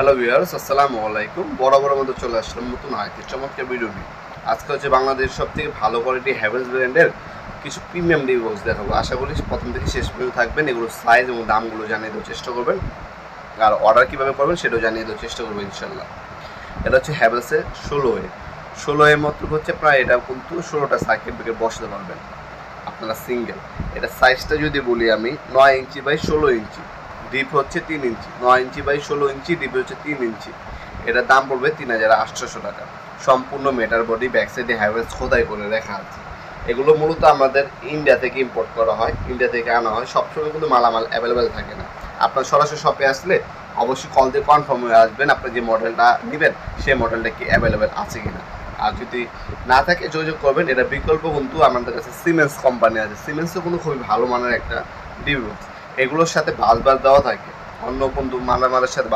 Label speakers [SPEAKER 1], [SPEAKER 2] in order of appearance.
[SPEAKER 1] Hello viewers, আসসালামু আলাইকুম। বরাবর মতো চলে আসলাম নতুন আরেকটি চমৎকার ভিডিও নিয়ে। আজকে হচ্ছে বাংলাদেশের সবথেকে ভালো কোয়ালিটি হ্যাভেলস ব্র্যান্ডের কিছু প্রিমিয়াম ডিভি বক্স দেখাবো। আশা করি প্রথম থেকে শেষ পর্যন্ত থাকবেন। এগুলোর সাইজ এবং দামগুলো জানিয়ে দেওয়ার চেষ্টা করবেন, আর অর্ডার কীভাবে করবেন সেটাও জানিয়ে দেওয়ার চেষ্টা করবো ইনশাল্লাহ। এটা হচ্ছে হ্যাভেলসের 16A মতো হচ্ছে প্রায়, এটা কিন্তু 16টা সার্কিট ব্রেকার বসাতে পারবেন আপনারা সিঙ্গেল। এটা সাইজটা যদি বলি আমি 9 ইঞ্চি বাই 16 ইঞ্চি, ডিপ হচ্ছে 3 ইঞ্চি। 9 ইঞ্চি বাই 16 ইঞ্চি, ডিপ হচ্ছে 3 ইঞ্চি। এটার দাম পড়বে 3800 টাকা। সম্পূর্ণ মেটার বডি, ব্যাক সাইডে হ্যাভেলস খোদাই করে রেখা আছে। এগুলো মূলত আমাদের ইন্ডিয়া থেকে ইম্পোর্ট করা হয়, ইন্ডিয়া থেকে আনা হয়। সবসময় কিন্তু মালামাল অ্যাভেলেবেল থাকে না। আপনার সরাসরি শপে আসলে অবশ্যই কল দিয়ে কনফার্ম হয়ে আসবেন আপনার যে মডেলটা নেবেন সেই মডেলটা কি অ্যাভেলেবেল আছে কিনা। আর যদি না থাকে যোগাযোগ করবেন। এটা বিকল্প কিন্তু আমাদের কাছে সিমেন্স কোম্পানি আছে। সিমেন্সও কিন্তু খুবই ভালো মানের একটা ডিভি বক্স। এগুলোর সাথে বাস দেওয়া থাকে, অন্য কিন্তু মালামালের সাথে